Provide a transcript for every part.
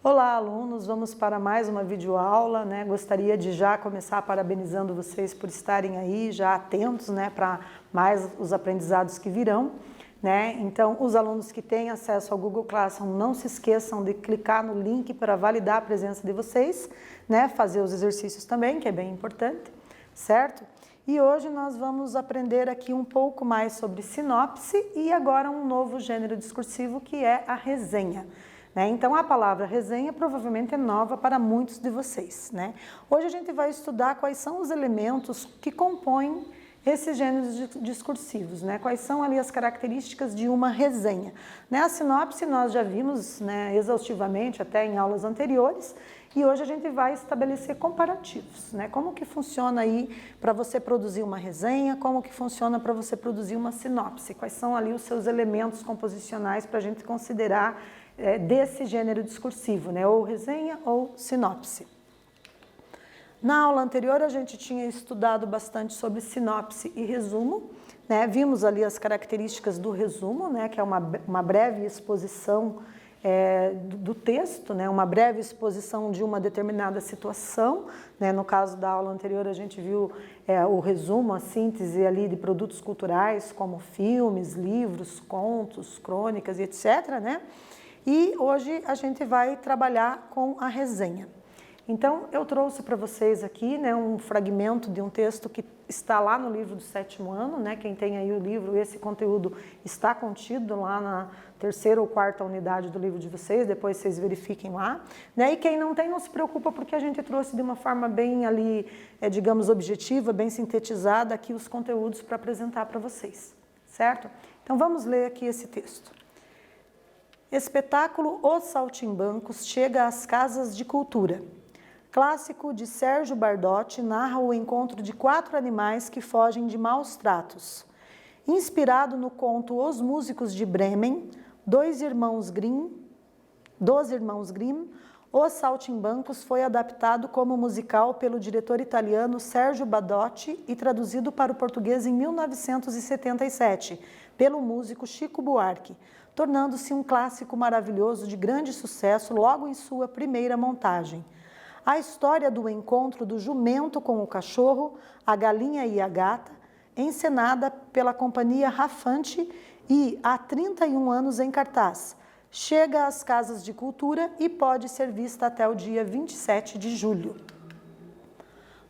Olá, alunos! Vamos para mais uma videoaula, né? Gostaria de já começar parabenizando vocês por estarem aí já atentos, né, para mais os aprendizados que virão, né? Então, os alunos que têm acesso ao Google Classroom, não se esqueçam de clicar no link para validar a presença de vocês, né? Fazer os exercícios também, que é bem importante, certo? E hoje nós vamos aprender aqui um pouco mais sobre sinopse e agora um novo gênero discursivo que é a resenha. Então, a palavra resenha provavelmente é nova para muitos de vocês, né? Hoje a gente vai estudar quais são os elementos que compõem esses gêneros discursivos, né? Quais são ali as características de uma resenha. A sinopse nós já vimos, né, exaustivamente até em aulas anteriores e hoje a gente vai estabelecer comparativos, né? Como que funciona aí para você produzir uma resenha, como que funciona para você produzir uma sinopse, quais são ali os seus elementos composicionais para a gente considerar desse gênero discursivo, né? Ou resenha ou sinopse. Na aula anterior a gente tinha estudado bastante sobre sinopse e resumo, né? Vimos ali as características do resumo, né? Que é uma breve exposição do texto, né? Uma breve exposição de uma determinada situação, né? No caso da aula anterior a gente viu o resumo, a síntese ali de produtos culturais como filmes, livros, contos, crônicas e etc., né? E hoje a gente vai trabalhar com a resenha. Então, eu trouxe para vocês aqui, né, um fragmento de um texto que está lá no livro do 7º ano, né? Quem tem aí o livro, esse conteúdo está contido lá na 3ª ou 4ª unidade do livro de vocês, depois vocês verifiquem lá, né? E quem não tem, não se preocupa, porque a gente trouxe de uma forma bem ali, digamos, objetiva, bem sintetizada aqui os conteúdos para apresentar para vocês, certo? Então, vamos ler aqui esse texto. Espetáculo Os Saltimbancos chega às casas de cultura. Clássico de Sérgio Bardotti narra o encontro de 4 animais que fogem de maus tratos. Inspirado no conto Os Músicos de Bremen, dos irmãos Grimm, Os Saltimbancos foi adaptado como musical pelo diretor italiano Sérgio Bardotti e traduzido para o português em 1977, pelo músico Chico Buarque, tornando-se um clássico maravilhoso de grande sucesso logo em sua primeira montagem. A história do encontro do jumento com o cachorro, a galinha e a gata, encenada pela companhia Rafante e há 31 anos em cartaz, chega às casas de cultura e pode ser vista até o dia 27 de julho.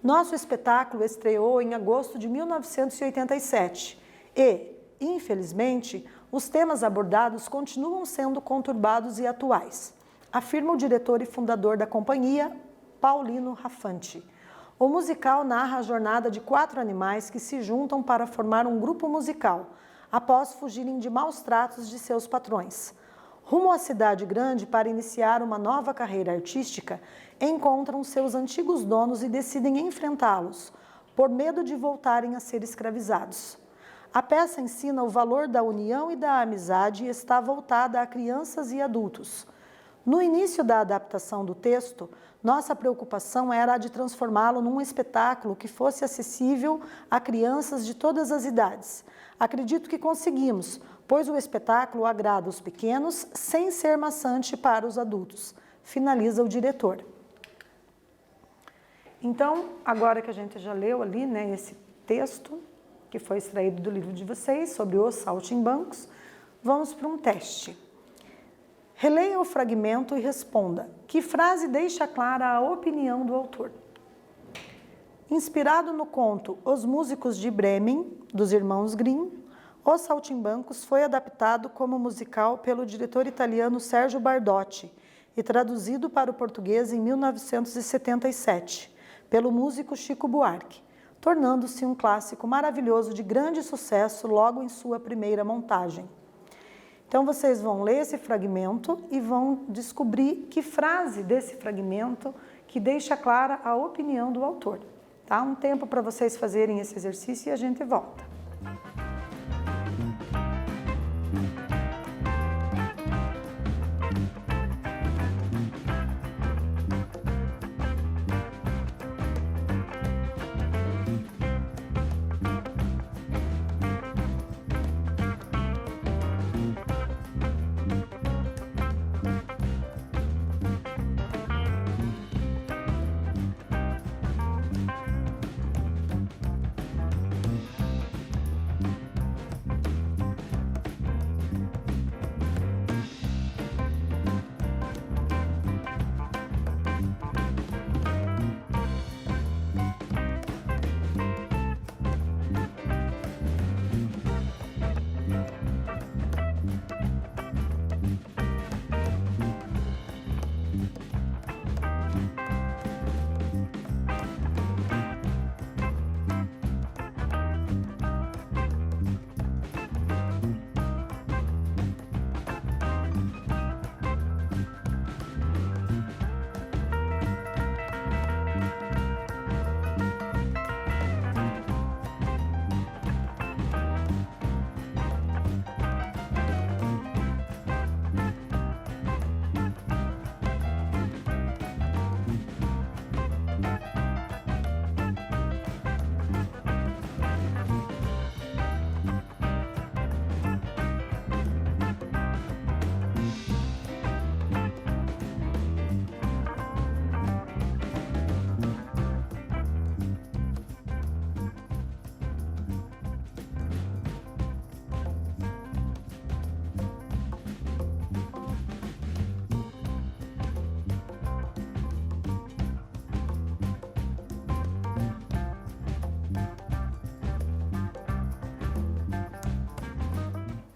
Nosso espetáculo estreou em agosto de 1987 e, infelizmente, os temas abordados continuam sendo conturbados e atuais, afirma o diretor e fundador da companhia, Paulino Raffanti. O musical narra a jornada de 4 animais que se juntam para formar um grupo musical, após fugirem de maus tratos de seus patrões. Rumo à cidade grande para iniciar uma nova carreira artística, encontram seus antigos donos e decidem enfrentá-los, por medo de voltarem a ser escravizados. A peça ensina o valor da união e da amizade e está voltada a crianças e adultos. No início da adaptação do texto, nossa preocupação era a de transformá-lo num espetáculo que fosse acessível a crianças de todas as idades. Acredito que conseguimos, pois o espetáculo agrada os pequenos sem ser maçante para os adultos, finaliza o diretor. Então, agora que a gente já leu ali, né, esse texto, que foi extraído do livro de vocês, sobre os saltimbancos, vamos para um teste. Releia o fragmento e responda. Que frase deixa clara a opinião do autor? Inspirado no conto Os Músicos de Bremen, dos irmãos Grimm, Os Saltimbancos foi adaptado como musical pelo diretor italiano Sérgio Bardotti e traduzido para o português em 1977, pelo músico Chico Buarque, tornando-se um clássico maravilhoso de grande sucesso logo em sua primeira montagem. Então, vocês vão ler esse fragmento e vão descobrir que frase desse fragmento que deixa clara a opinião do autor. Tá? Um tempo para vocês fazerem esse exercício e a gente volta.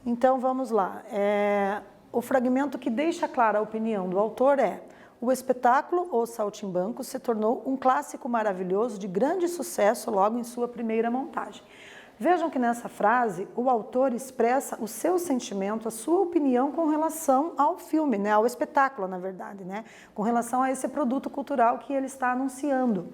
Então vamos lá. O fragmento que deixa clara a opinião do autor é: o espetáculo Os Saltimbancos se tornou um clássico maravilhoso de grande sucesso logo em sua primeira montagem. Vejam que nessa frase o autor expressa o seu sentimento, a sua opinião com relação ao filme, né? Ao espetáculo, na verdade, né? Com relação a esse produto cultural que ele está anunciando.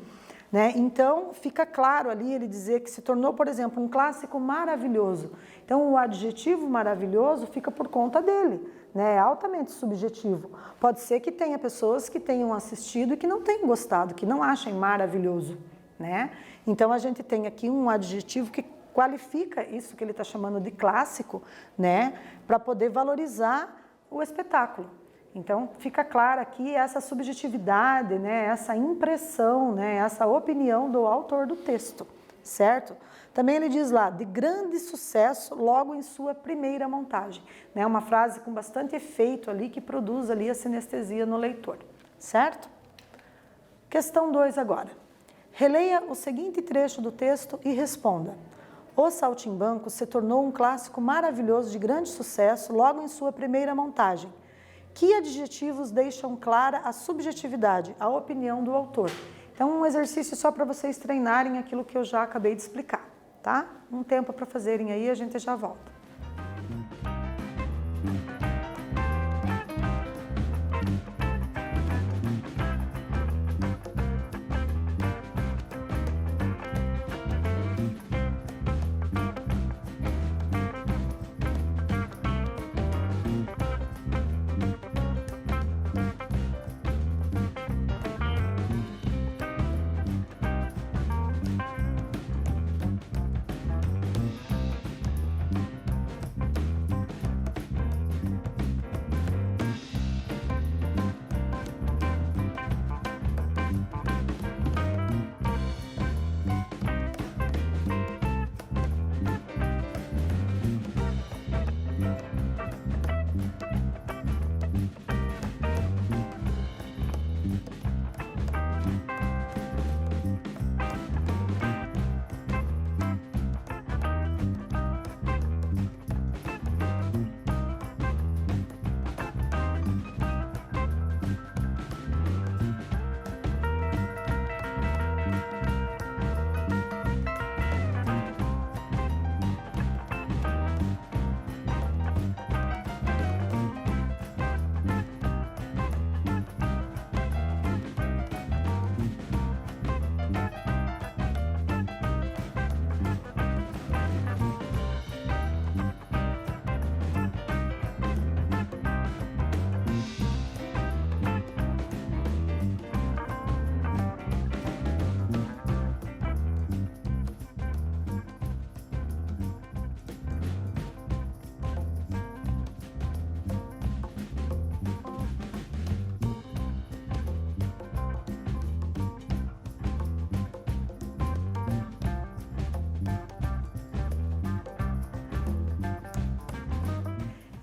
Né? Então, fica claro ali ele dizer que se tornou, por exemplo, um clássico maravilhoso. Então, o adjetivo maravilhoso fica por conta dele, né? É altamente subjetivo. Pode ser que tenha pessoas que tenham assistido e que não tenham gostado, que não achem maravilhoso, né? Então, a gente tem aqui um adjetivo que qualifica isso que ele está chamando de clássico, né? Para poder valorizar o espetáculo. Então, fica clara aqui essa subjetividade, né, essa impressão, né, essa opinião do autor do texto, certo? Também ele diz lá, de grande sucesso logo em sua primeira montagem. Né, uma frase com bastante efeito ali, que produz ali a sinestesia no leitor, certo? Questão 2 agora. Releia o seguinte trecho do texto e responda. O Saltimbancos se tornou um clássico maravilhoso de grande sucesso logo em sua primeira montagem. Que adjetivos deixam clara a subjetividade, a opinião do autor? Então, um exercício só para vocês treinarem aquilo que eu já acabei de explicar, tá? Um tempo para fazerem aí, a gente já volta.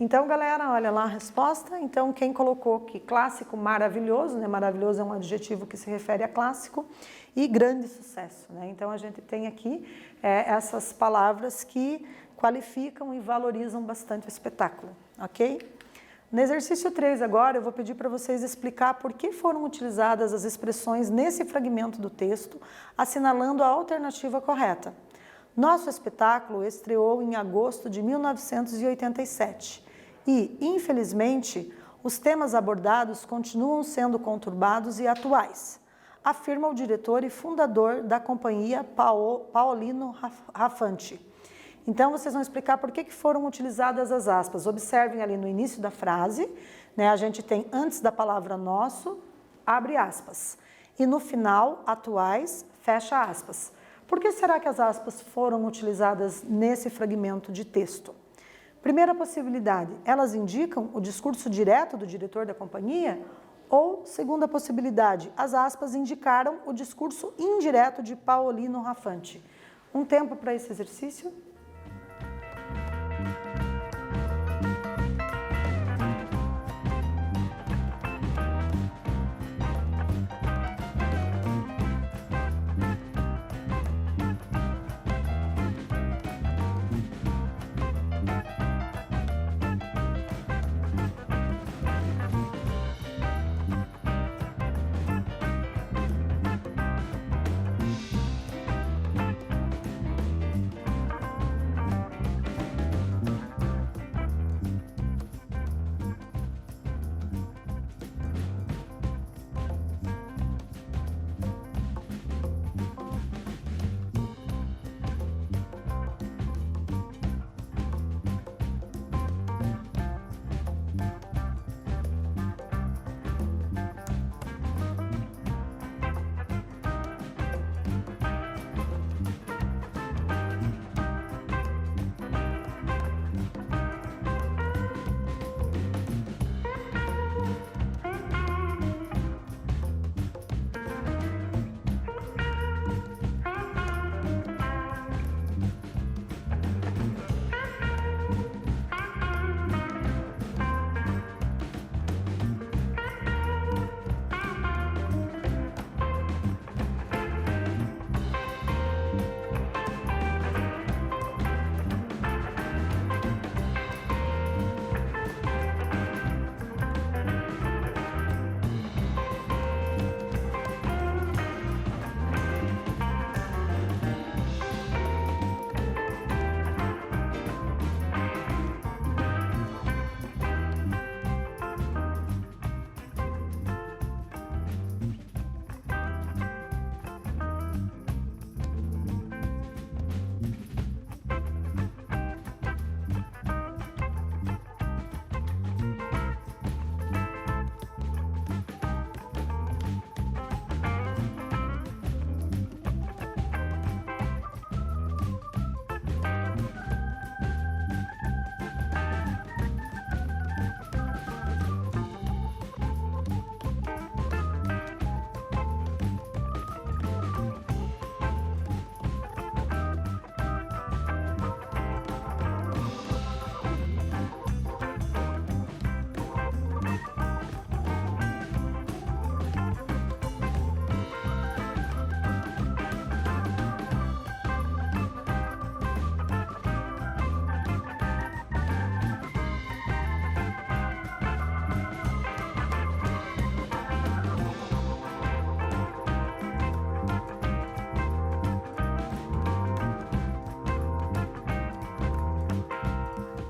Então, galera, olha lá a resposta. Então, quem colocou que clássico maravilhoso, né? Maravilhoso é um adjetivo que se refere a clássico, e grande sucesso, né? Então, a gente tem aqui essas palavras que qualificam e valorizam bastante o espetáculo, ok? No exercício 3 agora, eu vou pedir para vocês explicar por que foram utilizadas as expressões nesse fragmento do texto, assinalando a alternativa correta. Nosso espetáculo estreou em agosto de 1987 e, infelizmente, os temas abordados continuam sendo conturbados e atuais, afirma o diretor e fundador da companhia Paolino Raffanti. Então, vocês vão explicar por que foram utilizadas as aspas. Observem ali no início da frase, né, a gente tem antes da palavra nosso, abre aspas, e no final, atuais, fecha aspas. Por que será que as aspas foram utilizadas nesse fragmento de texto? Primeira possibilidade, elas indicam o discurso direto do diretor da companhia? Ou, segunda possibilidade, as aspas indicaram o discurso indireto de Paolino Raffanti? Um tempo para esse exercício?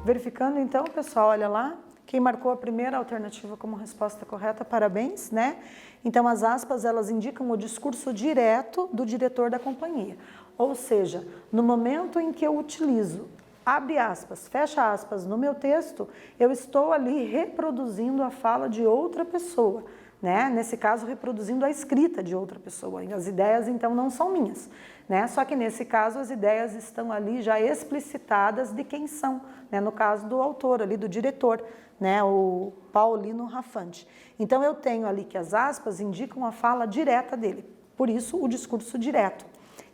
Verificando então, pessoal, olha lá, quem marcou a primeira alternativa como resposta correta, parabéns, né? Então, as aspas, elas indicam o discurso direto do diretor da companhia. Ou seja, no momento em que eu utilizo, abre aspas, fecha aspas, no meu texto, eu estou ali reproduzindo a fala de outra pessoa, né? Nesse caso, reproduzindo a escrita de outra pessoa. E as ideias, então, não são minhas, né? Só que nesse caso, as ideias estão ali já explicitadas de quem são, né? No caso do autor ali, do diretor, né? O Paulino Raffanti. Então, eu tenho ali que as aspas indicam a fala direta dele. Por isso, o discurso direto.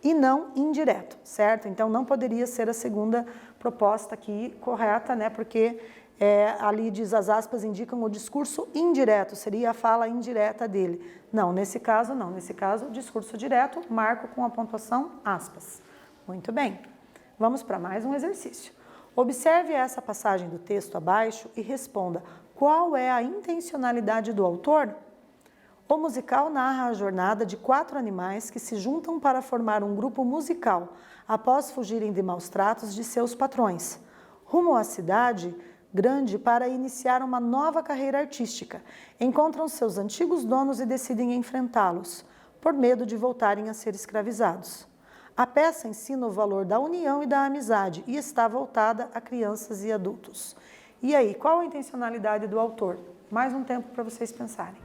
E não indireto, certo? Então, não poderia ser a segunda proposta aqui correta, né? Porque ali diz as aspas indicam o discurso indireto, seria a fala indireta dele. Não, nesse caso não. Nesse caso, o discurso direto, marco com a pontuação aspas. Muito bem. Vamos para mais um exercício. Observe essa passagem do texto abaixo e responda qual é a intencionalidade do autor? O musical narra a jornada de 4 animais que se juntam para formar um grupo musical após fugirem de maus tratos de seus patrões, rumo à cidade grande para iniciar uma nova carreira artística. Encontram seus antigos donos e decidem enfrentá-los, por medo de voltarem a ser escravizados. A peça ensina o valor da união e da amizade e está voltada a crianças e adultos. E aí, qual a intencionalidade do autor? Mais um tempo para vocês pensarem.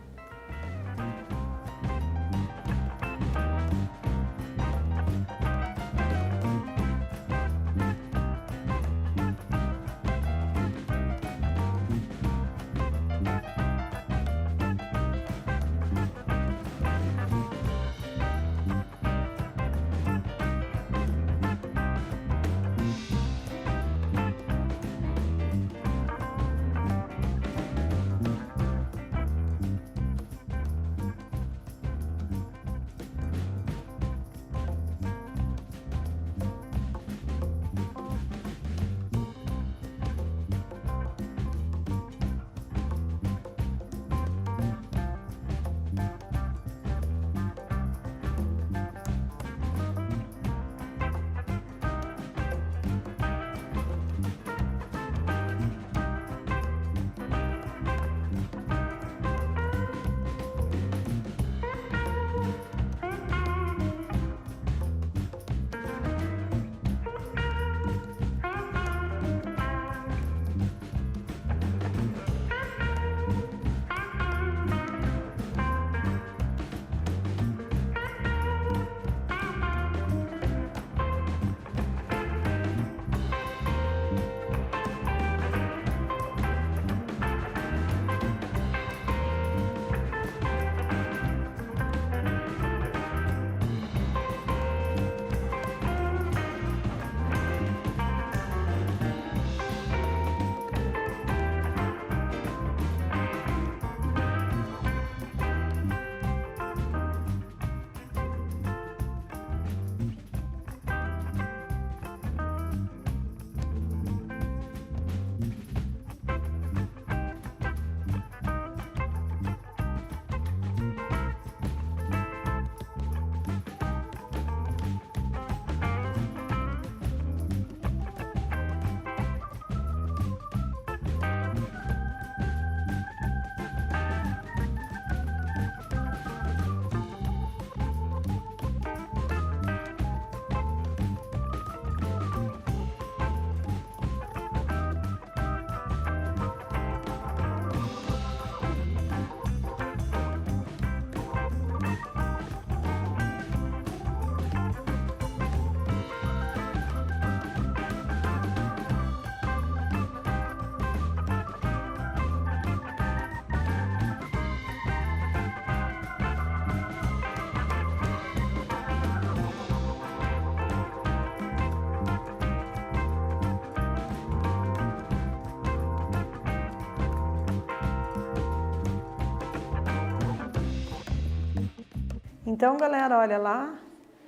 Então, galera, olha lá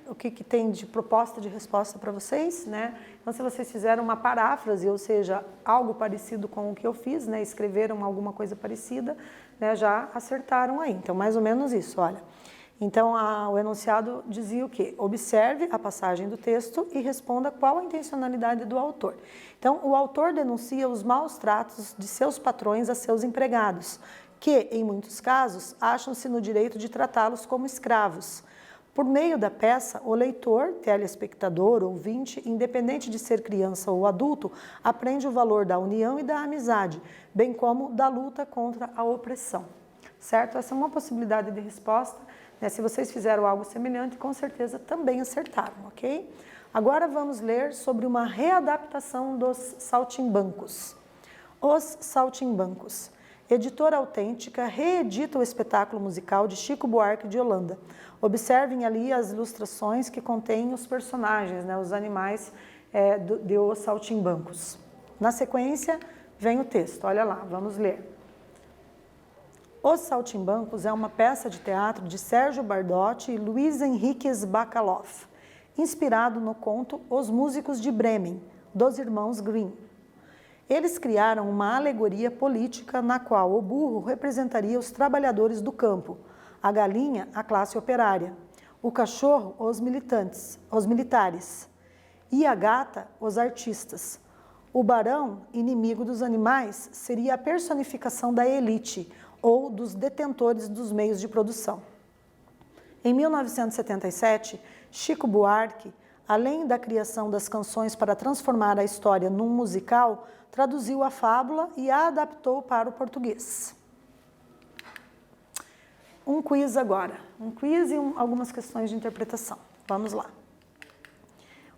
o que tem de proposta de resposta para vocês, né? Então, se vocês fizeram uma paráfrase, ou seja, algo parecido com o que eu fiz, né? Escreveram alguma coisa parecida, né? Já acertaram aí. Então, mais ou menos isso, olha. Então, o enunciado dizia o quê? Observe a passagem do texto e responda qual a intencionalidade do autor. Então, o autor denuncia os maus tratos de seus patrões a seus empregados, que, em muitos casos, acham-se no direito de tratá-los como escravos. Por meio da peça, o leitor, telespectador, ouvinte, independente de ser criança ou adulto, aprende o valor da união e da amizade, bem como da luta contra a opressão. Certo? Essa é uma possibilidade de resposta. Se vocês fizeram algo semelhante, com certeza também acertaram, ok? Agora vamos ler sobre uma readaptação dos Saltimbancos. Os Saltimbancos. Editora Autêntica reedita o espetáculo musical de Chico Buarque de Holanda. Observem ali as ilustrações que contêm os personagens, os animais de Os Saltimbancos. Na sequência, vem o texto, olha lá, vamos ler. Os Saltimbancos é uma peça de teatro de Sérgio Bardotti e Luiz Henriques Bacalov, inspirado no conto Os Músicos de Bremen, dos irmãos Grimm. Eles criaram uma alegoria política na qual o burro representaria os trabalhadores do campo, a galinha, a classe operária, o cachorro, os militares, e a gata, os artistas. O barão, inimigo dos animais, seria a personificação da elite, ou dos detentores dos meios de produção. Em 1977, Chico Buarque, além da criação das canções para transformar a história num musical, traduziu a fábula e a adaptou para o português. Um quiz agora. Um quiz e algumas questões de interpretação. Vamos lá.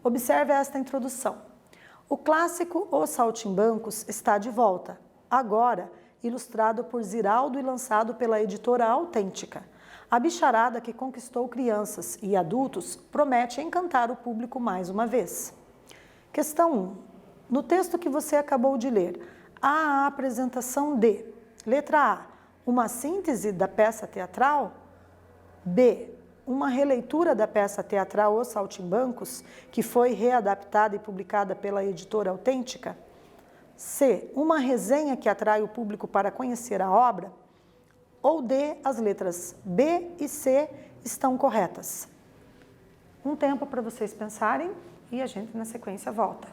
Observe esta introdução. O clássico Os Saltimbancos está de volta, agora ilustrado por Ziraldo e lançado pela editora Autêntica. A bicharada que conquistou crianças e adultos promete encantar o público mais uma vez. Questão 1. No texto que você acabou de ler, há a apresentação de, letra A, uma síntese da peça teatral, B, uma releitura da peça teatral Os Saltimbancos, que foi readaptada e publicada pela editora Autêntica, C, uma resenha que atrai o público para conhecer a obra, ou D, as letras B e C estão corretas. Um tempo para vocês pensarem e a gente na sequência volta.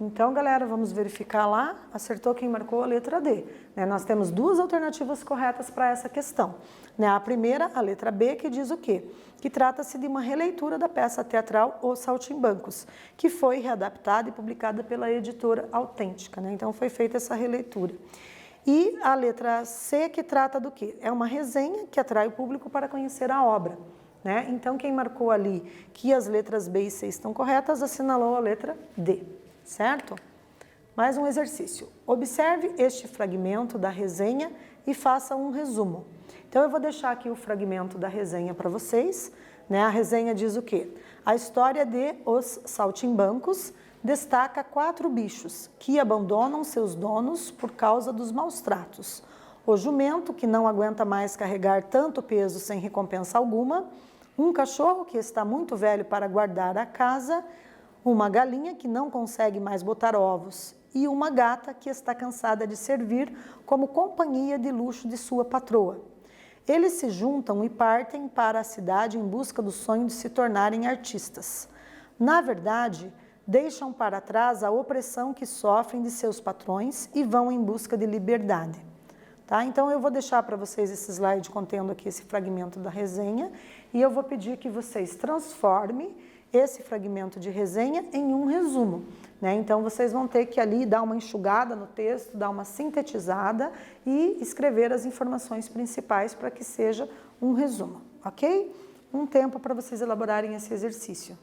Então, galera, vamos verificar lá. Acertou quem marcou a letra D. Né? Nós temos duas alternativas corretas para essa questão. Né? A primeira, a letra B, que diz o quê? Que trata-se de uma releitura da peça teatral Os Saltimbancos, que foi readaptada e publicada pela editora Autêntica. Né? Então, foi feita essa releitura. E a letra C, que trata do quê? É uma resenha que atrai o público para conhecer a obra. Né? Então, quem marcou ali que as letras B e C estão corretas, assinalou a letra D, certo? Mais um exercício. Observe este fragmento da resenha e faça um resumo. Então, eu vou deixar aqui o fragmento da resenha para vocês. Né? A resenha diz o quê? A história de Os Saltimbancos destaca 4 bichos que abandonam seus donos por causa dos maus tratos. O jumento, que não aguenta mais carregar tanto peso sem recompensa alguma, um cachorro que está muito velho para guardar a casa, uma galinha que não consegue mais botar ovos e uma gata que está cansada de servir como companhia de luxo de sua patroa. Eles se juntam e partem para a cidade em busca do sonho de se tornarem artistas. Na verdade, deixam para trás a opressão que sofrem de seus patrões e vão em busca de liberdade. Tá? Então, eu vou deixar para vocês esse slide contendo aqui esse fragmento da resenha e eu vou pedir que vocês transformem esse fragmento de resenha em um resumo. Né? Então, vocês vão ter que ali dar uma enxugada no texto, dar uma sintetizada e escrever as informações principais para que seja um resumo, ok? Um tempo para vocês elaborarem esse exercício.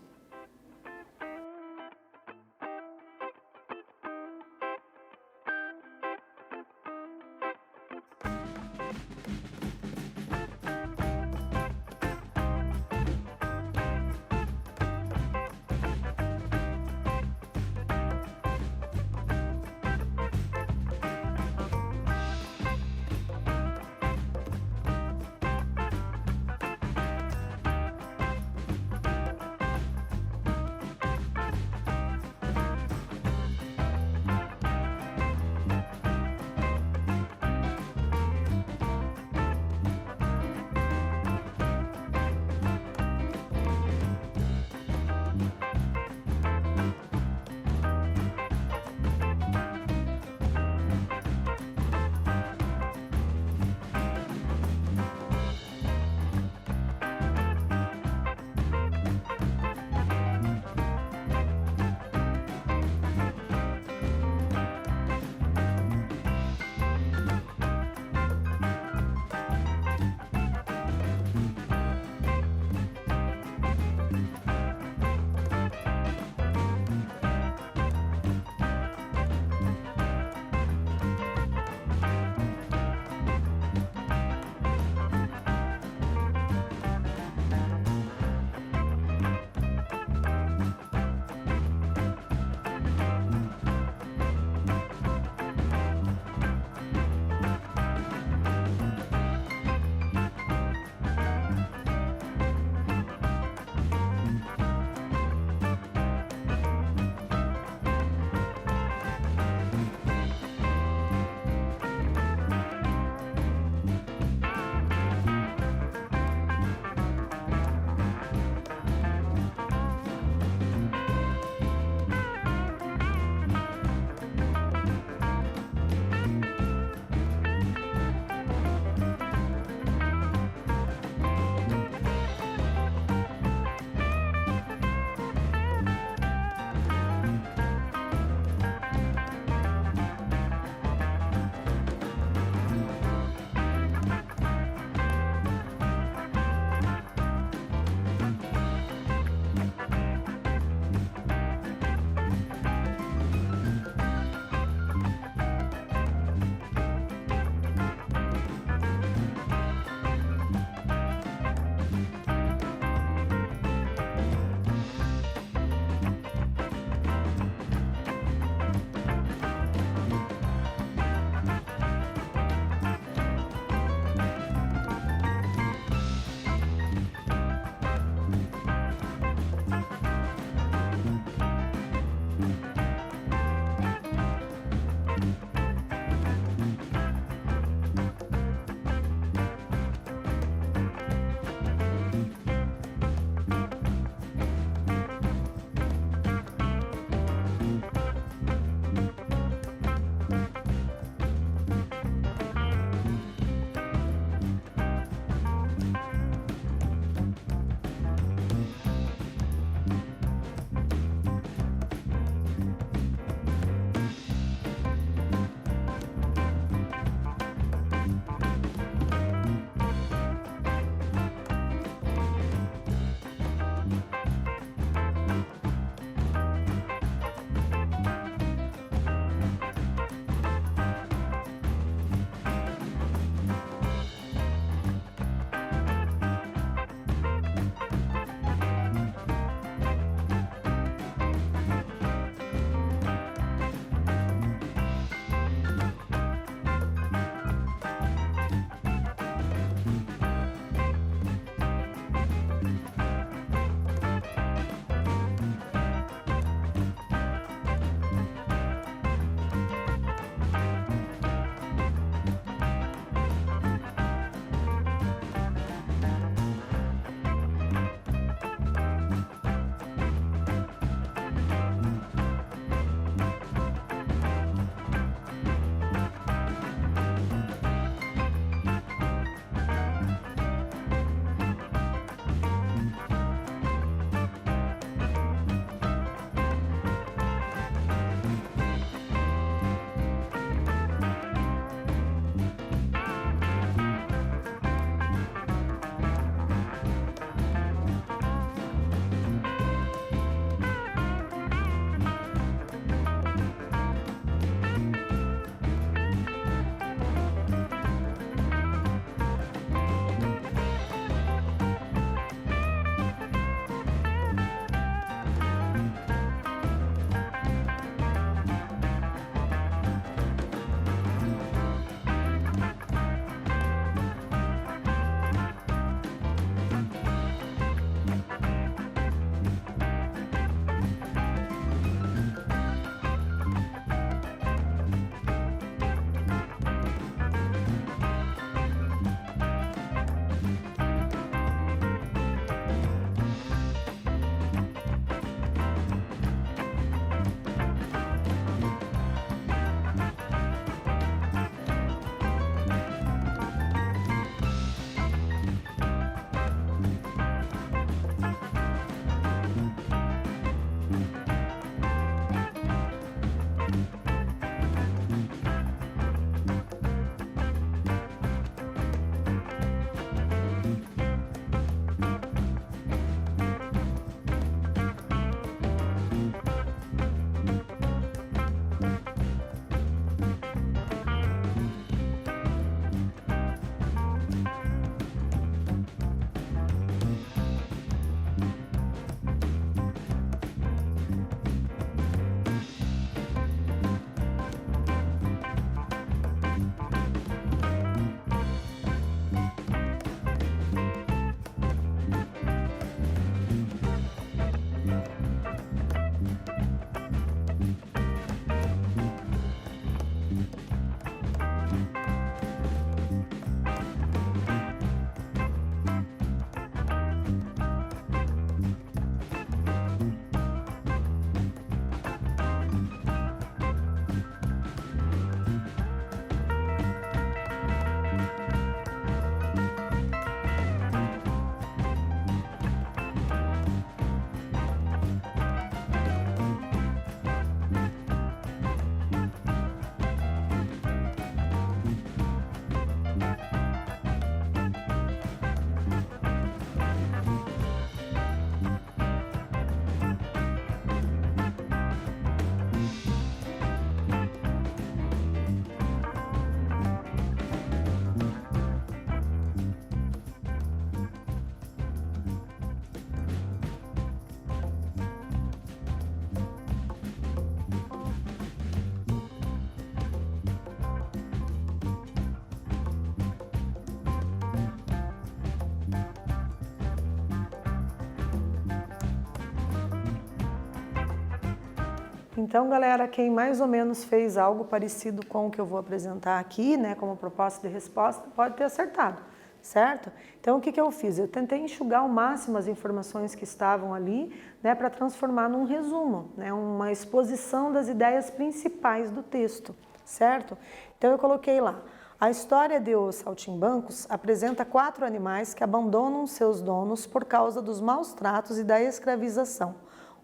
Então, galera, quem mais ou menos fez algo parecido com o que eu vou apresentar aqui, né, como proposta de resposta, pode ter acertado, certo? Então, o que eu fiz? Eu tentei enxugar ao máximo as informações que estavam ali, né, para transformar num resumo, né, uma exposição das ideias principais do texto, certo? Então, eu coloquei lá: a história de Os Saltimbancos apresenta 4 animais que abandonam seus donos por causa dos maus tratos e da escravização.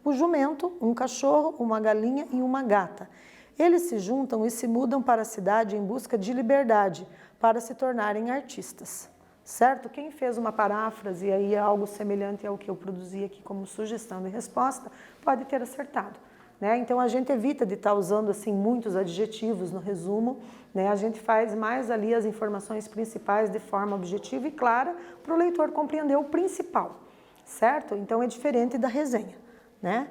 O jumento, um cachorro, uma galinha e uma gata. Eles se juntam e se mudam para a cidade em busca de liberdade, para se tornarem artistas. Certo? Quem fez uma paráfrase aí, algo semelhante ao que eu produzi aqui como sugestão de resposta, pode ter acertado. Né? Então, a gente evita de estar usando assim muitos adjetivos no resumo, né? A gente faz mais ali as informações principais de forma objetiva e clara para o leitor compreender o principal, certo? Então, é diferente da resenha, né?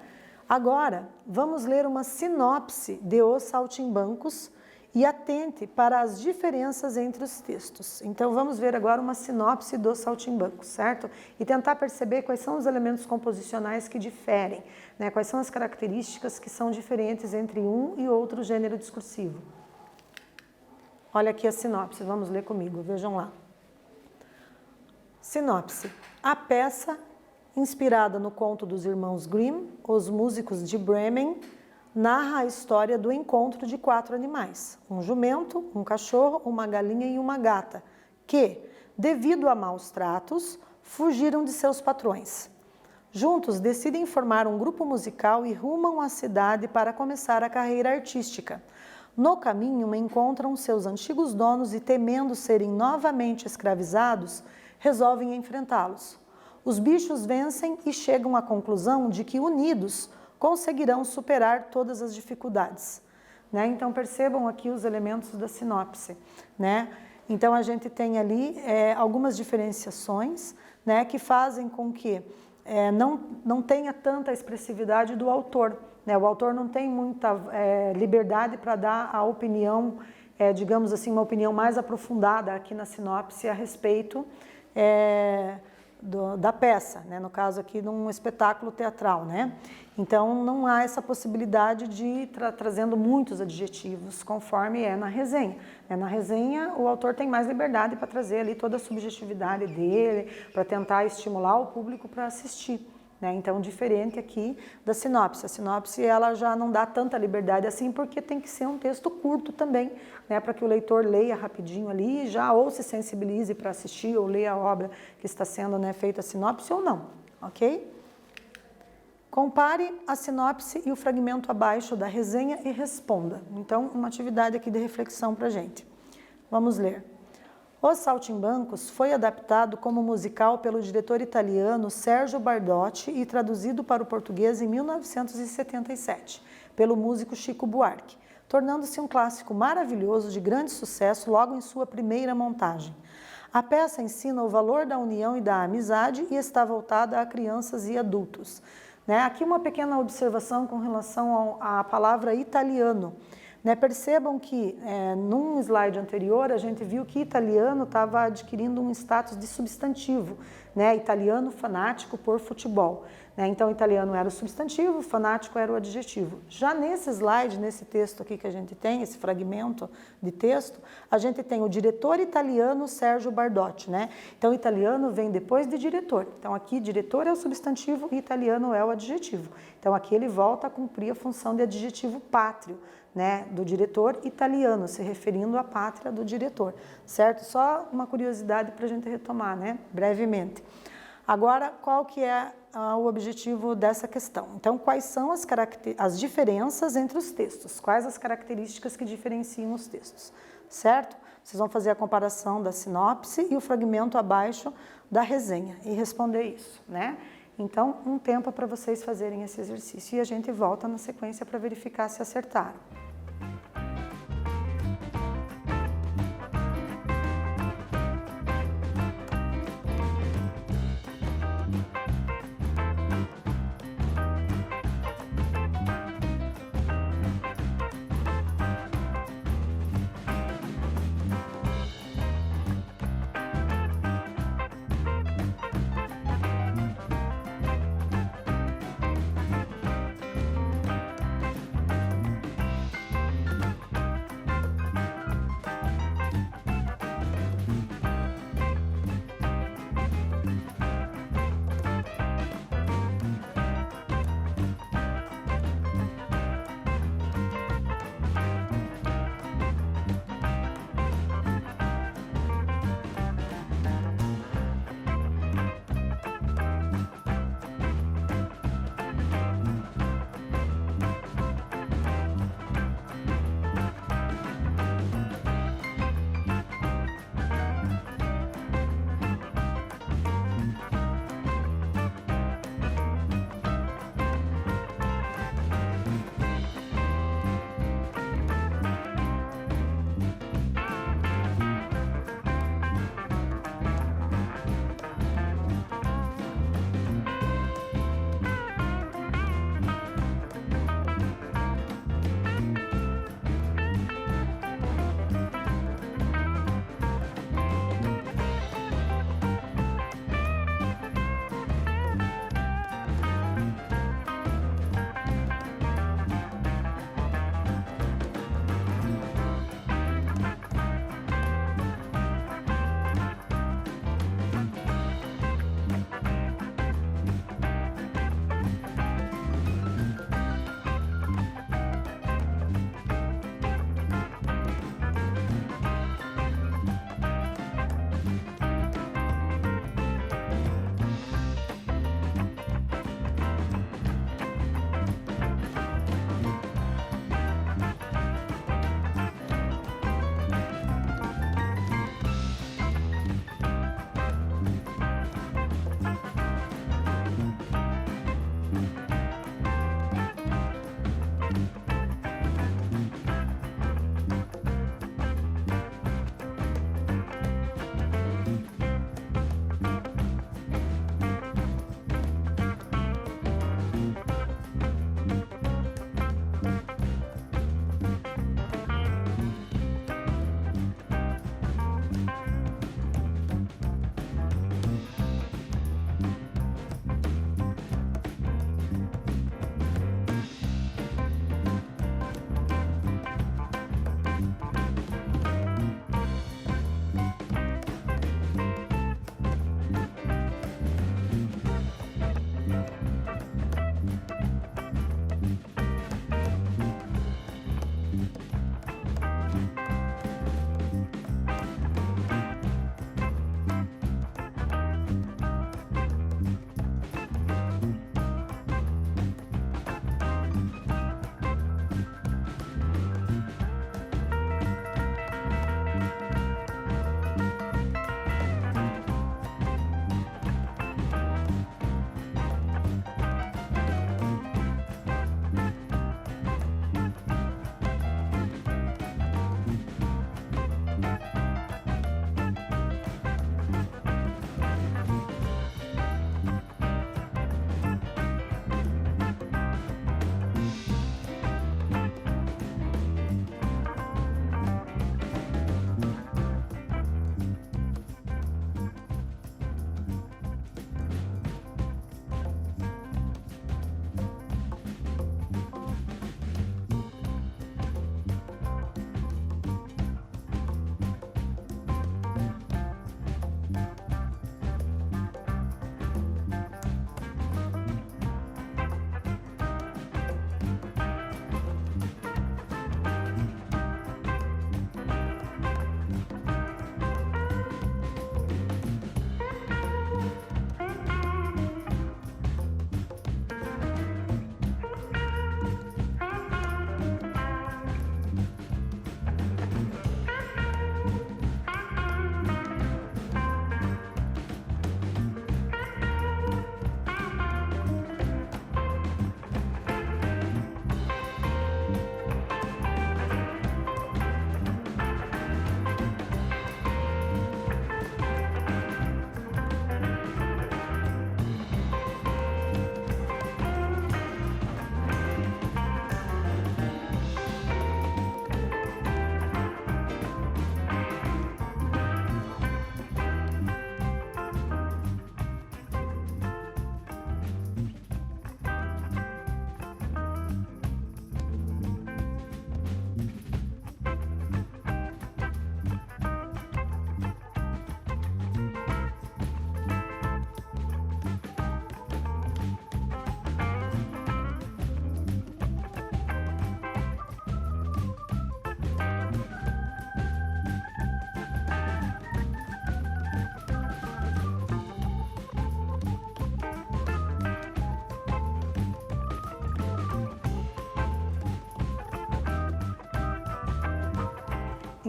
Agora, vamos ler uma sinopse de Os Saltimbancos e atente para as diferenças entre os textos. Então, vamos ver agora uma sinopse dos Saltimbancos, certo? E tentar perceber quais são os elementos composicionais que diferem, né? Quais são as características que são diferentes entre um e outro gênero discursivo. Olha aqui a sinopse, vamos ler comigo, vejam lá. Sinopse. A peça, inspirada no conto dos irmãos Grimm, Os Músicos de Bremen, narra a história do encontro de 4 animais, um jumento, um cachorro, uma galinha e uma gata, que, devido a maus tratos, fugiram de seus patrões. Juntos decidem formar um grupo musical e rumam à cidade para começar a carreira artística. No caminho, encontram seus antigos donos e, temendo serem novamente escravizados, resolvem enfrentá-los. Os bichos vencem e chegam à conclusão de que, unidos, conseguirão superar todas as dificuldades. Né? Então, percebam aqui os elementos da sinopse. Né? Então, a gente tem ali algumas diferenciações, né, que fazem com que não tenha tanta expressividade do autor. Né? O autor não tem muita liberdade para dar a opinião, digamos assim, uma opinião mais aprofundada aqui na sinopse a respeito da peça, né? No caso aqui de um espetáculo teatral, né? Então não há essa possibilidade de ir trazendo muitos adjetivos conforme é na resenha. Na resenha o autor tem mais liberdade para trazer ali toda a subjetividade dele, para tentar estimular o público para assistir. Né? Então, diferente aqui da sinopse. A sinopse ela já não dá tanta liberdade assim, porque tem que ser um texto curto também, né? Para que o leitor leia rapidinho ali, já ou se sensibilize para assistir ou leia a obra que está sendo, né, feita a sinopse ou não, ok? Compare a sinopse e o fragmento abaixo da resenha e responda. Então, uma atividade aqui de reflexão para a gente. Vamos ler. Os Saltimbancos foi adaptado como musical pelo diretor italiano Sergio Bardotti e traduzido para o português em 1977, pelo músico Chico Buarque, tornando-se um clássico maravilhoso de grande sucesso logo em sua primeira montagem. A peça ensina o valor da união e da amizade e está voltada a crianças e adultos. Né? Aqui uma pequena observação com relação à palavra italiano. Né, percebam que num slide anterior a gente viu que italiano estava adquirindo um status de substantivo, né, italiano fanático por futebol. Né, então, italiano era o substantivo, fanático era o adjetivo. Já nesse slide, nesse texto aqui que a gente tem, esse fragmento de texto, a gente tem o diretor italiano Sergio Bardotti. Né? Então, italiano vem depois de diretor. Então, aqui diretor é o substantivo e italiano é o adjetivo. Então, aqui ele volta a cumprir a função de adjetivo pátrio, né, do diretor italiano, se referindo à pátria do diretor, certo? Só uma curiosidade para a gente retomar, né, brevemente. Agora, qual que é o objetivo dessa questão? Então, quais são as diferenças entre os textos? Quais as características que diferenciam os textos, certo? Vocês vão fazer a comparação da sinopse e o fragmento abaixo da resenha e responder isso, né? Então, um tempo para vocês fazerem esse exercício e a gente volta na sequência para verificar se acertaram.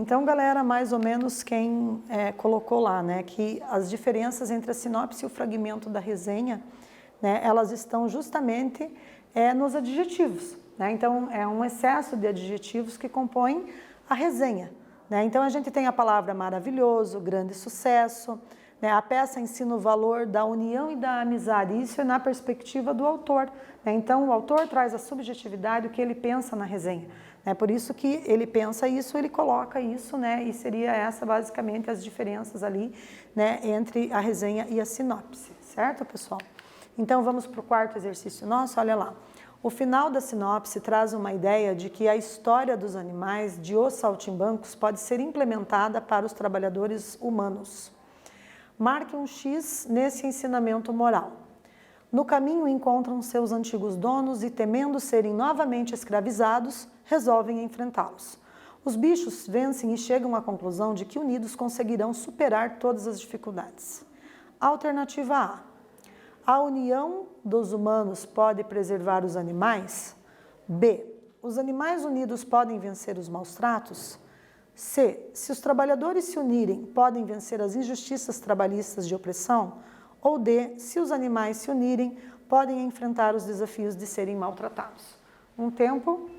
Então, galera, mais ou menos quem colocou lá, né, que as diferenças entre a sinopse e o fragmento da resenha, né, elas estão justamente nos adjetivos, né? Então, é um excesso de adjetivos que compõem a resenha, né? Então, a gente tem a palavra maravilhoso, grande sucesso, né? A peça ensina o valor da união e da amizade, isso é na perspectiva do autor, né? Então, o autor traz a subjetividade, o que ele pensa na resenha. É por isso que ele pensa isso, ele coloca isso, né? E seria essa basicamente as diferenças ali, né? Entre a resenha e a sinopse, certo, pessoal? Então vamos para o quarto exercício nosso, olha lá. O final da sinopse traz uma ideia de que a história dos animais de Os Saltimbancos pode ser implementada para os trabalhadores humanos. Marque um X nesse ensinamento moral. No caminho encontram seus antigos donos e, temendo serem novamente escravizados, resolvem enfrentá-los. Os bichos vencem e chegam à conclusão de que unidos conseguirão superar todas as dificuldades. Alternativa A. A união dos humanos pode preservar os animais? B. Os animais unidos podem vencer os maus tratos? C. Se os trabalhadores se unirem, podem vencer as injustiças trabalhistas de opressão? Ou D. Se os animais se unirem, podem enfrentar os desafios de serem maltratados? Um tempo.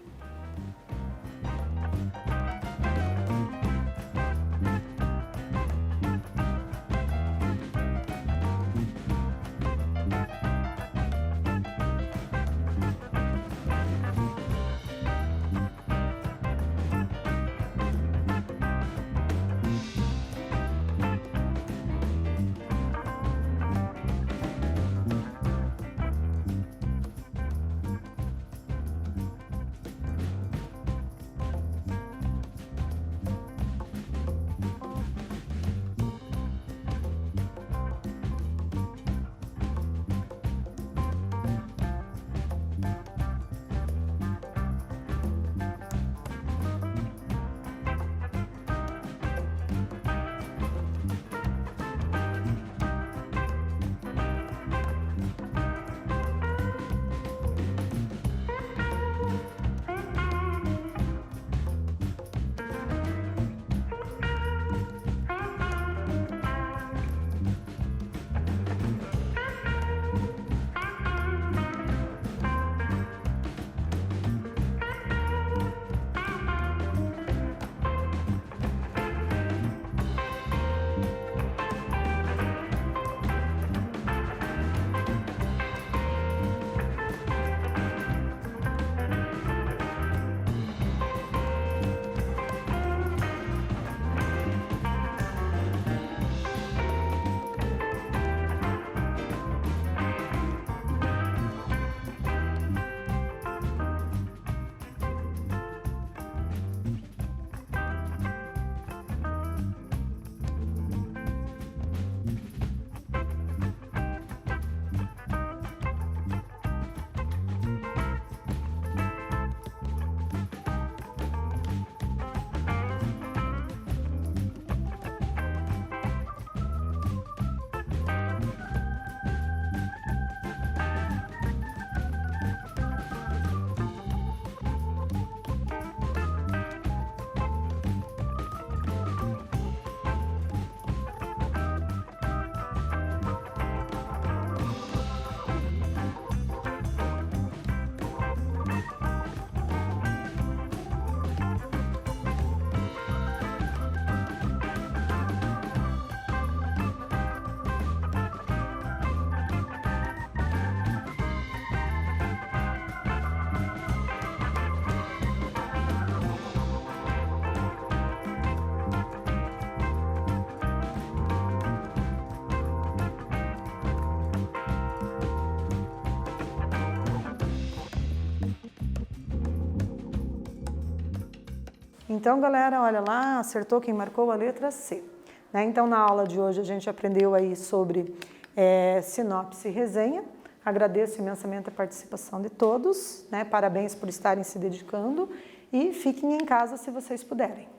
Então, galera, olha lá, acertou quem marcou a letra C. Né? Então, na aula de hoje a gente aprendeu aí sobre sinopse e resenha. Agradeço imensamente a participação de todos, né? Parabéns por estarem se dedicando e fiquem em casa se vocês puderem.